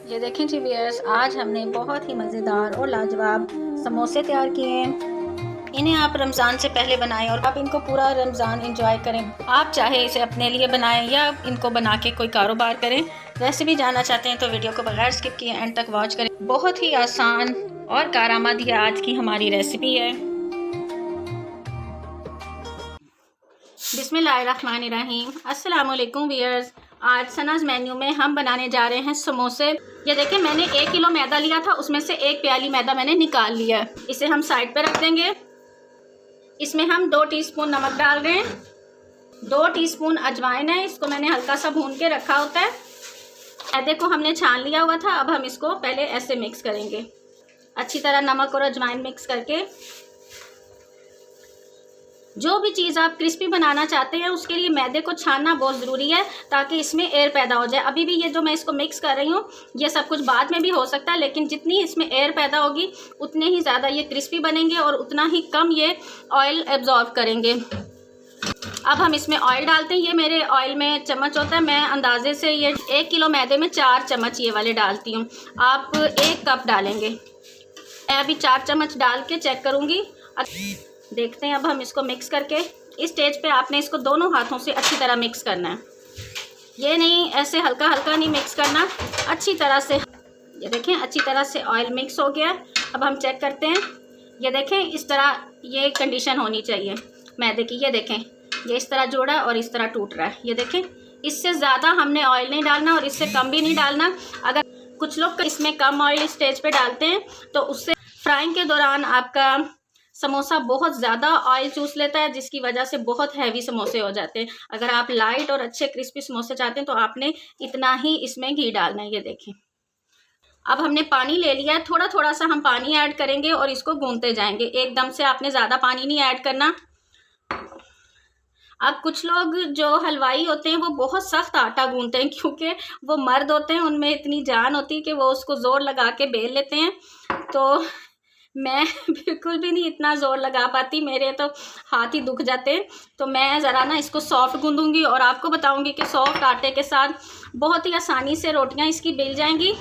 ये देखें जी व्यूअर्स, आज हमने बहुत ही मज़ेदार और लाजवाब समोसे तैयार किए हैं। इन्हें आप रमज़ान से पहले बनाएं और आप इनको पूरा रमज़ान एंजॉय करें। आप चाहे इसे अपने लिए बनाएं या इनको बना के कोई कारोबार करें। रेसिपी जानना चाहते हैं तो वीडियो को बगैर स्किप किए एंड तक वॉच करें। बहुत ही आसान और कारआमद ये आज की हमारी रेसिपी है। बिस्मिल्लाहिर्रहमानिर्रहीम। अस्सलाम वालेकुम व्यूअर्स, आज सनाज़ मेन्यू में हम बनाने जा रहे हैं समोसे। ये देखें, मैंने 1 किलो मैदा लिया था, उसमें से 1 प्याली मैदा मैंने निकाल लिया है। इसे हम साइड पे रख देंगे। इसमें हम 2 टीस्पून नमक डाल रहे हैं, 2 टीस्पून अजवाइन है, इसको मैंने हल्का सा भून के रखा होता है। मैदे को हमने छान लिया हुआ था। अब हम इसको पहले ऐसे मिक्स करेंगे, अच्छी तरह नमक और अजवाइन मिक्स करके। जो भी चीज़ आप क्रिस्पी बनाना चाहते हैं उसके लिए मैदे को छानना बहुत ज़रूरी है, ताकि इसमें एयर पैदा हो जाए। अभी भी ये जो मैं इसको मिक्स कर रही हूँ, ये सब कुछ बाद में भी हो सकता है, लेकिन जितनी इसमें एयर पैदा होगी उतने ही ज़्यादा ये क्रिस्पी बनेंगे और उतना ही कम ये ऑयल एब्जॉर्ब करेंगे। अब हम इसमें ऑयल डालते हैं। ये मेरे ऑयल में चम्मच होता है, मैं अंदाजे से ये 1 किलो मैदे में 4 चम्मच ये वाले डालती हूँ। आप 1 कप डालेंगे। मैं अभी 4 चम्मच डाल के चेक करूँगी। देखते हैं। अब हम इसको मिक्स करके, इस स्टेज पे आपने इसको दोनों हाथों से अच्छी तरह मिक्स करना है। ये नहीं ऐसे हल्का हल्का नहीं मिक्स करना, अच्छी तरह से। ये देखें, अच्छी तरह से ऑयल मिक्स हो गया। अब हम चेक करते हैं। ये देखें, इस तरह ये कंडीशन होनी चाहिए मैदे की। ये देखें, ये इस तरह जोड़ा है और इस तरह टूट रहा है। ये देखें, इससे ज़्यादा हमने ऑयल नहीं डालना और इससे कम भी नहीं डालना। अगर कुछ लोग इसमें कम ऑयल स्टेज पे डालते हैं तो उससे फ्राइंग के दौरान आपका समोसा बहुत ज़्यादा ऑयल चूस लेता है, जिसकी वजह से बहुत हैवी समोसे हो जाते हैं। अगर आप लाइट और अच्छे क्रिस्पी समोसे चाहते हैं तो आपने इतना ही इसमें घी डालना है। ये देखें, अब हमने पानी ले लिया है। थोड़ा थोड़ा सा हम पानी ऐड करेंगे और इसको गूंथते जाएंगे। एकदम से आपने ज़्यादा पानी नहीं ऐड करना। अब कुछ लोग जो हलवाई होते हैं वो बहुत सख्त आटा गूंथते हैं, क्योंकि वो मर्द होते हैं, उनमें इतनी जान होती है कि वो उसको ज़ोर लगा के बेल लेते हैं। तो मैं बिल्कुल भी नहीं इतना ज़ोर लगा पाती, मेरे तो हाथ ही दुख जाते हैं। तो मैं ज़रा ना इसको सॉफ्ट गूंदूंगी और आपको बताऊंगी कि सॉफ्ट आटे के साथ बहुत ही आसानी से रोटियां इसकी बेल जाएंगी।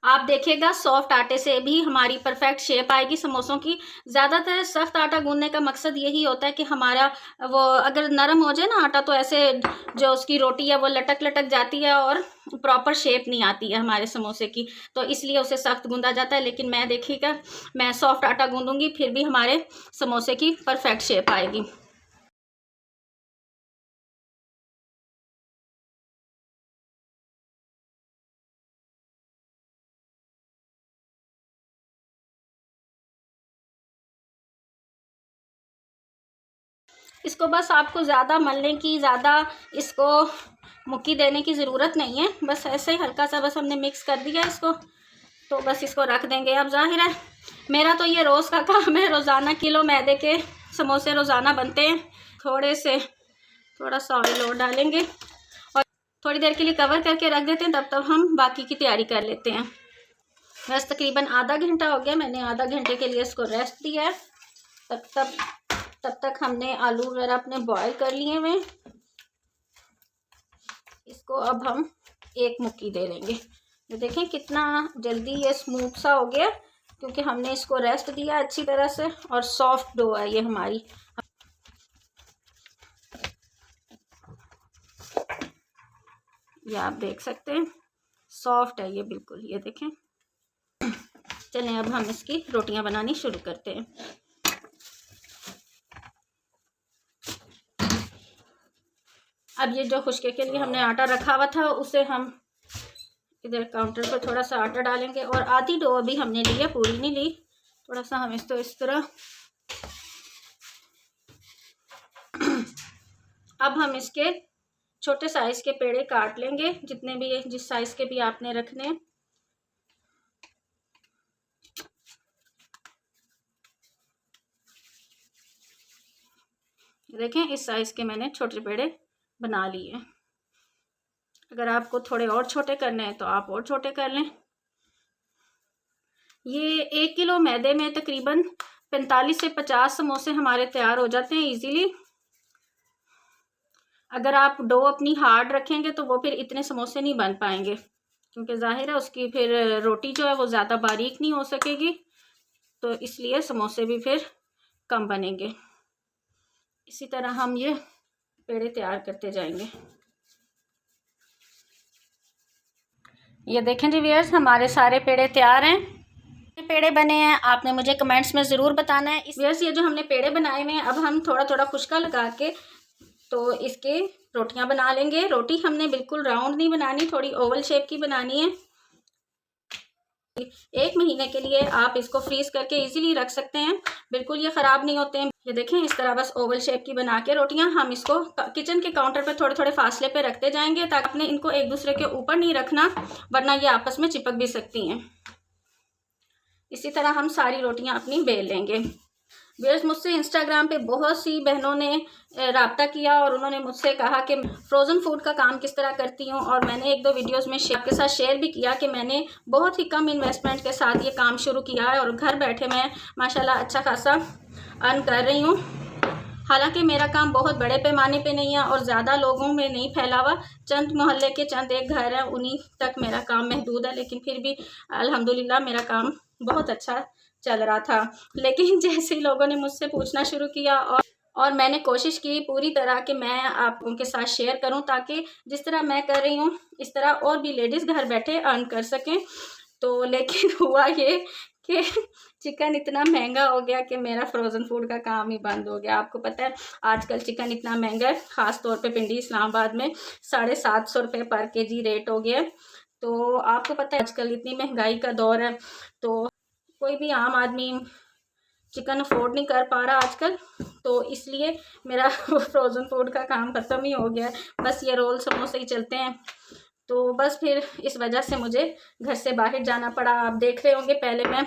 आप देखिएगा, सॉफ्ट आटे से भी हमारी परफेक्ट शेप आएगी समोसों की। ज़्यादातर सख्त आटा गूंदने का मकसद यही होता है कि हमारा वो अगर नरम हो जाए ना आटा, तो ऐसे जो उसकी रोटी है वो लटक लटक जाती है और प्रॉपर शेप नहीं आती है हमारे समोसे की। तो इसलिए उसे सख्त गूंदा जाता है। लेकिन मैं देखिएगा, मैं सॉफ्ट आटा गूंदूंगी, फिर भी हमारे समोसे की परफेक्ट शेप आएगी। इसको बस आपको ज़्यादा मलने की, ज़्यादा इसको मुक्की देने की ज़रूरत नहीं है। बस ऐसे ही हल्का सा बस हमने मिक्स कर दिया इसको, तो बस इसको रख देंगे। अब जाहिर है मेरा तो ये रोज़ का काम है, रोज़ाना किलो मैदे के समोसे रोज़ाना बनते हैं। थोड़ा सा ऑयल और डालेंगे और थोड़ी देर के लिए कवर करके रख देते हैं। तब तक हम बाकी की तैयारी कर लेते हैं। बस तकरीबन आधा घंटा हो गया, मैंने आधा घंटे के लिए इसको रेस्ट दिया है। तब तक हमने आलू वगैरह अपने बॉयल कर लिए हुए। इसको अब हम एक मुक्की दे लेंगे। तो देखें कितना जल्दी ये स्मूथ सा हो गया, क्योंकि हमने इसको रेस्ट दिया अच्छी तरह से और सॉफ्ट डो है ये हमारी। ये आप देख सकते हैं, सॉफ्ट है ये बिल्कुल। ये देखें। चलें, अब हम इसकी रोटियां बनानी शुरू करते हैं। अब ये जो खुशके के लिए हमने आटा रखा हुआ था, उसे हम इधर काउंटर पर थोड़ा सा आटा डालेंगे और आधी डो अभी हमने ली है, पूरी नहीं ली। थोड़ा सा हम इसको इस तरह। अब हम इसके छोटे साइज के पेड़े काट लेंगे, जितने भी, जिस साइज के भी आपने रखने। देखें, इस साइज के मैंने छोटे पेड़े बना लिए। अगर आपको थोड़े और छोटे करने हैं तो आप और छोटे कर लें। ये 1 किलो मैदे में तकरीबन 45 से 50 समोसे हमारे तैयार हो जाते हैं इजीली। अगर आप डो अपनी हार्ड रखेंगे तो वो फिर इतने समोसे नहीं बन पाएंगे। क्योंकि ज़ाहिर है उसकी फिर रोटी जो है वो ज़्यादा बारीक नहीं हो सकेगी, तो इसलिए समोसे भी फिर कम बनेंगे। इसी तरह हम ये पेड़े तैयार करते जाएंगे। ये देखें जी व्यूअर्स, हमारे सारे पेड़े तैयार हैं। पेड़े बने हैं आपने मुझे कमेंट्स में ज़रूर बताना है। इस व्यूअर्स, ये जो हमने पेड़े बनाए हुए हैं, अब हम थोड़ा थोड़ा खुशका लगा के तो इसके रोटियां बना लेंगे। रोटी हमने बिल्कुल राउंड नहीं बनानी, थोड़ी ओवल शेप की बनानी है। 1 महीने के लिए आप इसको फ्रीज करके इजीली रख सकते हैं, बिल्कुल ये ख़राब नहीं होते हैं। ये देखें, इस तरह बस ओवल शेप की बना के रोटियां हम इसको किचन के काउंटर पर थोड़े थोड़े फासले पे रखते जाएंगे, ताकि आपने इनको एक दूसरे के ऊपर नहीं रखना, वरना ये आपस में चिपक भी सकती हैं। इसी तरह हम सारी रोटियां अपनी बेल लेंगे। व्यूअर्स, मुझसे इंस्टाग्राम पे बहुत सी बहनों ने रब्ता किया और उन्होंने मुझसे कहा कि फ्रोज़न फूड का काम किस तरह करती हूँ, और मैंने 1-2 वीडियोस में आपके साथ शेयर भी किया कि मैंने बहुत ही कम इन्वेस्टमेंट के साथ ये काम शुरू किया है और घर बैठे मैं माशाल्लाह अच्छा खासा अर्न कर रही हूँ। हालांकि मेरा काम बहुत बड़े पैमाने पे नहीं है और ज़्यादा लोगों में नहीं फैला हुआ, चंद मोहल्ले के चंद एक घर हैं उन्हीं तक मेरा काम महदूद है, लेकिन फिर भी अल्हम्दुलिल्लाह मेरा काम बहुत अच्छा चल रहा था। लेकिन जैसे ही लोगों ने मुझसे पूछना शुरू किया और मैंने कोशिश की पूरी तरह कि मैं आप उनके साथ शेयर करूं, ताकि जिस तरह मैं कर रही हूं इस तरह और भी लेडीज़ घर बैठे अर्न कर सकें। तो लेकिन हुआ ये कि चिकन इतना महंगा हो गया कि मेरा फ्रोज़न फूड का काम ही बंद हो गया। आपको पता है आजकल चिकन इतना महंगा है, ख़ास तौर पे पिंडी इस्लामाबाद में 750 रुपये पर केजी रेट हो गया है। तो आपको पता है आजकल इतनी महंगाई का दौर है, तो कोई भी आम आदमी चिकन अफोर्ड नहीं कर पा रहा आजकल, तो इसलिए मेरा फ्रोज़न फूड का काम ख़त्म ही हो गया। बस ये रोल समोसे ही चलते हैं, तो बस फिर इस वजह से मुझे घर से बाहर जाना पड़ा। आप देख रहे होंगे पहले मैं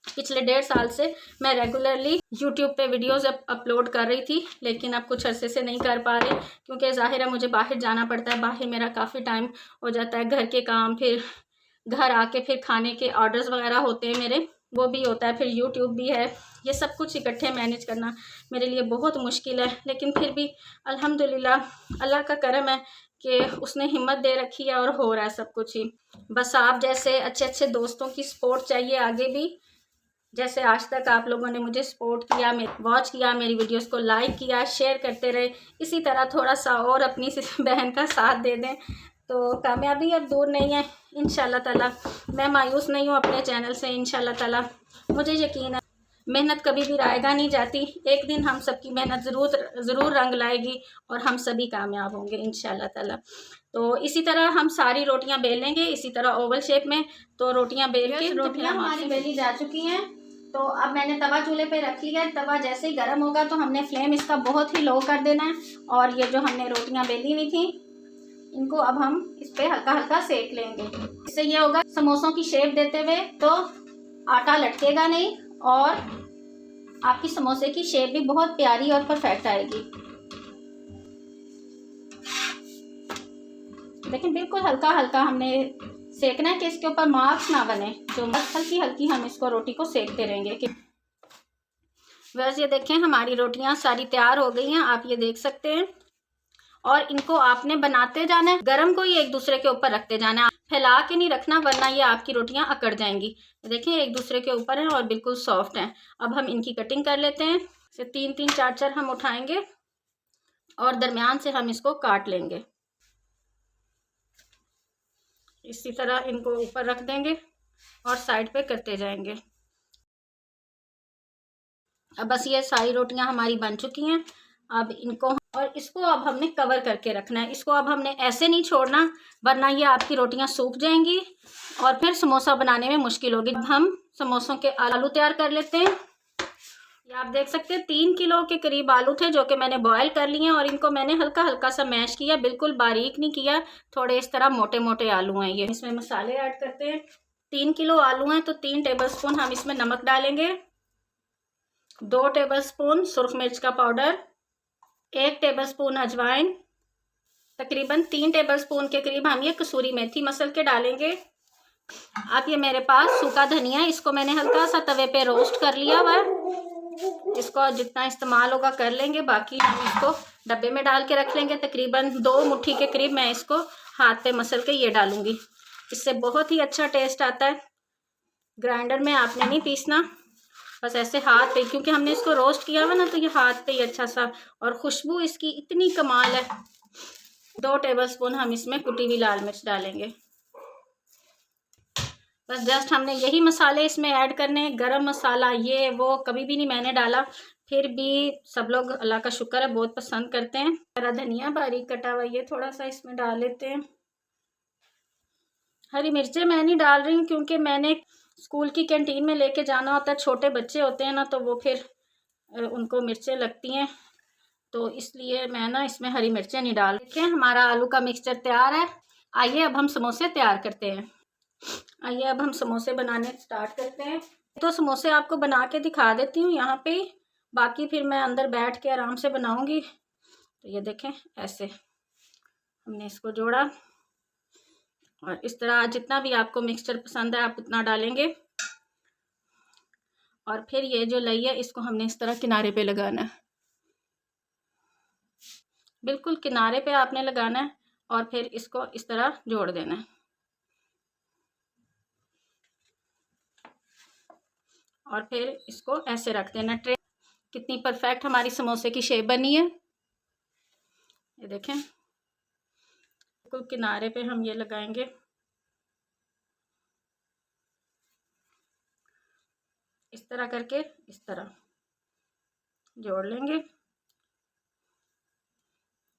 पिछले 1.5 साल से मैं रेगुलरली यूट्यूब पे वीडियोस अपलोड कर रही थी, लेकिन अब कुछ अरसे से नहीं कर पा रही, क्योंकि ज़ाहिर है मुझे बाहर जाना पड़ता है। बाहर मेरा काफ़ी टाइम हो जाता है, घर के काम, फिर घर आके फिर खाने के ऑर्डर्स वगैरह होते हैं मेरे, वो भी होता है, फिर यूट्यूब भी है। ये सब कुछ इकट्ठे मैनेज करना मेरे लिए बहुत मुश्किल है, लेकिन फिर भी अल्हम्दुलिल्लाह अल्लाह का करम है कि उसने हिम्मत दे रखी है और हो रहा है सब कुछ ही। बस आप जैसे अच्छे अच्छे दोस्तों की सपोर्ट चाहिए आगे भी, जैसे आज तक आप लोगों ने मुझे सपोर्ट किया, वॉच किया, मेरी वीडियोस को लाइक किया, शेयर करते रहे, इसी तरह थोड़ा सा और अपनी बहन का साथ दे दें, तो कामयाबी अब दूर नहीं है इंशाल्लाह ताला। मैं मायूस नहीं हूँ अपने चैनल से, इंशाल्लाह ताला मुझे यकीन है मेहनत कभी भी रायगा नहीं जाती। एक दिन हम सबकी मेहनत ज़रूर रंग लाएगी और हम सभी कामयाब होंगे इंशाल्लाह ताला। तो इसी तरह हम सारी रोटियां बेल लेंगे, इसी तरह ओवल शेप में। तो रोटियां बेल के रोटियां हमारी बेली जा चुकी हैं, तो अब मैंने तवा चूल्हे पे रख लिया है। तवा जैसे ही गर्म होगा तो हमने फ्लेम इसका बहुत ही लो कर देना है, और ये जो हमने रोटियां बेली हुई थी इनको अब हम इस पे हल्का हल्का सेक लेंगे। इससे ये होगा समोसों की शेप देते हुए तो आटा लटकेगा नहीं और आपकी समोसे की शेप भी बहुत प्यारी और परफेक्ट आएगी। लेकिन बिल्कुल हल्का हल्का हमने सेकना है कि इसके ऊपर मार्क्स ना बने, तो बस हल्की हल्की हम इसको रोटी को सेकते रहेंगे। कि वैसे ये देखें हमारी रोटियां सारी तैयार हो गई हैं, आप ये देख सकते हैं। और इनको आपने बनाते जाना है, गरम को ही एक दूसरे के ऊपर रखते जाना है, फैला के नहीं रखना, वरना ये आपकी रोटियां अकड़ जाएंगी। देखिए एक दूसरे के ऊपर हैं और बिल्कुल सॉफ्ट हैं। अब हम इनकी कटिंग कर लेते हैं। से 3-3 4-4 हम उठाएंगे और दरमियान से हम इसको काट लेंगे। इसी तरह इनको ऊपर रख देंगे और साइड पे करते जाएंगे। अब बस ये सारी रोटियां हमारी बन चुकी हैं। अब इनको और इसको अब हमने कवर करके रखना है। इसको अब हमने ऐसे नहीं छोड़ना, वरना ये आपकी रोटियां सूख जाएंगी और फिर समोसा बनाने में मुश्किल होगी। अब हम समोसों के आलू तैयार कर लेते हैं। ये आप देख सकते हैं 3 किलो के करीब आलू थे, जो कि मैंने बॉयल कर लिए हैं, और इनको मैंने हल्का हल्का सा मैश किया, बिल्कुल बारीक नहीं किया। थोड़े इस तरह मोटे मोटे आलू हैं ये। इसमें मसाले ऐड करते हैं। 3 किलो आलू हैं तो 3 टेबलस्पून हम इसमें नमक डालेंगे, 2 टेबलस्पून सुरख मिर्च का पाउडर, 1 टेबलस्पून अजवाइन, तकरीबन 3 टेबलस्पून के करीब हम ये कसूरी मेथी मसल के डालेंगे। अब ये मेरे पास सूखा धनिया है, इसको मैंने हल्का सा तवे पे रोस्ट कर लिया हुआ है। इसको जितना इस्तेमाल होगा कर लेंगे, बाकी हम इसको डब्बे में डाल के रख लेंगे। तकरीबन 2 मुट्ठी के करीब मैं इसको हाथ पे मसल के ये डालूंगी। इससे बहुत ही अच्छा टेस्ट आता है। ग्राइंडर में आपने नहीं पीसना, बस ऐसे हाथ पे, क्योंकि हमने इसको रोस्ट किया हुआ ना, तो ये हाथ पे ही अच्छा सा, और खुशबू इसकी इतनी कमाल है। 2 टेबलस्पून हम इसमें कुटी हुई लाल मिर्च डालेंगे। बस जस्ट हमने यही मसाले इसमें ऐड करने हैं। गरम मसाला ये वो कभी भी नहीं मैंने डाला, फिर भी सब लोग अल्लाह का शुक्र है बहुत पसंद करते हैं। हरा धनिया बारीक कटा हुआ ये थोड़ा सा इसमें डाल लेते हैं। हरी मिर्चें मैं नहीं डाल रही हूँ क्योंकि मैंने स्कूल की कैंटीन में लेके जाना होता है, छोटे बच्चे होते हैं ना, तो वो फिर उनको मिर्चें लगती हैं, तो इसलिए मैं ना इसमें हरी मिर्चें नहीं डाल। देखिए हमारा आलू का मिक्सचर तैयार है। आइए अब हम समोसे तैयार करते हैं। आइए अब हम समोसे बनाने स्टार्ट करते हैं। तो समोसे आपको बना के दिखा देती हूँ यहाँ पे, बाकी फिर मैं अंदर बैठ के आराम से बनाऊंगी। तो ये देखें ऐसे हमने इसको जोड़ा, और इस तरह जितना भी आपको मिक्सचर पसंद है आप उतना डालेंगे। और फिर ये जो लई है इसको हमने इस तरह किनारे पे लगाना है, बिल्कुल किनारे पे आपने लगाना है, और फिर इसको इस तरह जोड़ देना है। और फिर इसको ऐसे रख देना ट्रे। कितनी परफेक्ट हमारी समोसे की शेप बनी है, ये देखें। बिल्कुल किनारे पे हम ये लगाएंगे, इस तरह करके इस तरह जोड़ लेंगे।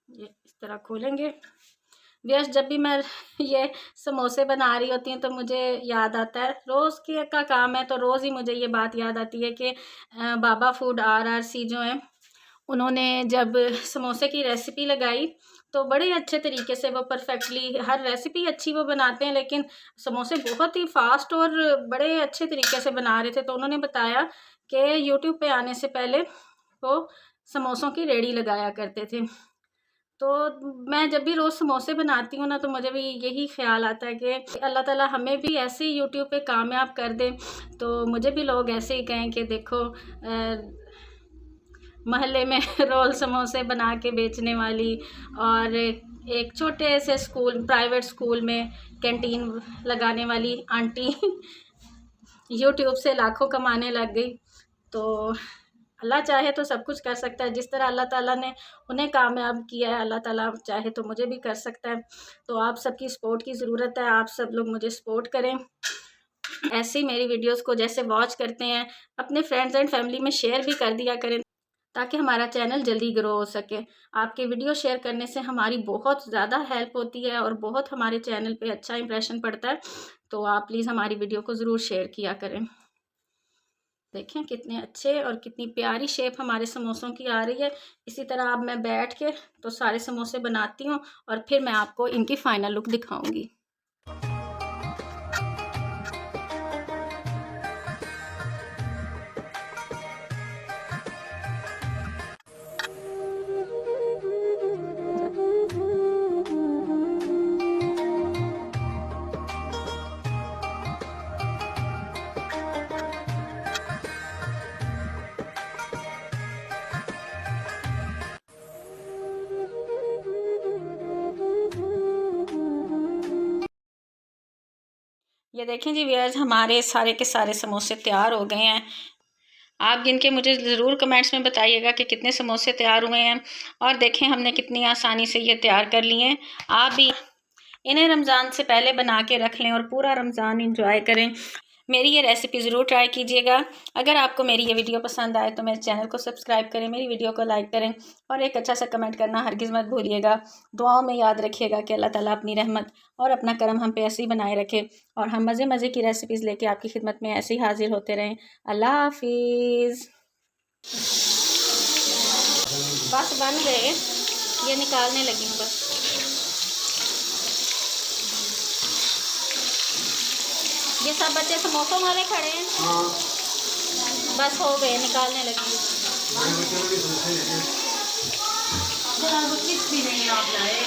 ये इस तरह खोलेंगे। व्यस जब भी मैं ये समोसे बना रही होती हूँ तो मुझे याद आता है, रोज़ की का काम है तो रोज़ ही मुझे ये बात याद आती है कि बाबा फूड RRC जो है, उन्होंने जब समोसे की रेसिपी लगाई तो बड़े अच्छे तरीके से वो परफेक्टली, हर रेसिपी अच्छी वो बनाते हैं लेकिन समोसे बहुत ही फास्ट और बड़े अच्छे तरीके से बना रहे थे। तो उन्होंने बताया कि यूट्यूब पे आने से पहले वो समोसों की रेडी लगाया करते थे। तो मैं जब भी रोज़ समोसे बनाती हूँ ना, तो मुझे भी यही ख्याल आता है कि अल्लाह ताला हमें भी ऐसे ही यूट्यूब पे कामयाब कर दे, तो मुझे भी लोग ऐसे ही कहें कि देखो मोहल्ले में रोल समोसे बना के बेचने वाली, और एक छोटे से स्कूल, प्राइवेट स्कूल में कैंटीन लगाने वाली आंटी यूट्यूब से लाखों कमाने लग गई। तो अल्लाह चाहे तो सब कुछ कर सकता है। जिस तरह अल्लाह ताला ने उन्हें कामयाब किया है, अल्लाह ताला चाहे तो मुझे भी कर सकता है। तो आप सबकी सपोर्ट की ज़रूरत है, आप सब लोग मुझे सपोर्ट करें। ऐसे ही मेरी वीडियोस को जैसे वॉच करते हैं अपने फ्रेंड्स एंड फैमिली में शेयर भी कर दिया करें, ताकि हमारा चैनल जल्दी ग्रो हो सके। आपके वीडियो शेयर करने से हमारी बहुत ज़्यादा हेल्प होती है और बहुत हमारे चैनल पे अच्छा इंप्रेशन पड़ता है। तो आप प्लीज़ हमारी वीडियो को ज़रूर शेयर किया करें। देखें कितने अच्छे और कितनी प्यारी शेप हमारे समोसों की आ रही है। इसी तरह अब मैं बैठ के तो सारे समोसे बनाती हूँ और फिर मैं आपको इनकी फ़ाइनल लुक दिखाऊंगी। ये देखें जी व्यूअर्स, हमारे सारे के सारे समोसे तैयार हो गए हैं। आप गिन के मुझे ज़रूर कमेंट्स में बताइएगा कि कितने समोसे तैयार हुए हैं। और देखें हमने कितनी आसानी से ये तैयार कर लिए हैं। आप भी इन्हें रमज़ान से पहले बना के रख लें और पूरा रमज़ान इंजॉय करें। मेरी ये रेसिपी ज़रूर ट्राई कीजिएगा। अगर आपको मेरी ये वीडियो पसंद आए तो मेरे चैनल को सब्सक्राइब करें, मेरी वीडियो को लाइक करें और एक अच्छा सा कमेंट करना हरगिज़ मत भूलिएगा। दुआओं में याद रखिएगा कि अल्लाह ताला अपनी रहमत और अपना करम हम पे ऐसे ही बनाए रखे, और हम मज़े मज़े की रेसिपीज़ लेके आपकी खिदमत में ऐसे ही हाजिर होते रहें। अल्लाह हाफिज़। बस बन गए, ये निकालने लगी हूँ बस। ये सब बच्चे समोसों वाले खड़े हैं। हाँ। बस हो गए, निकालने लगी। भी नहीं आप लाए।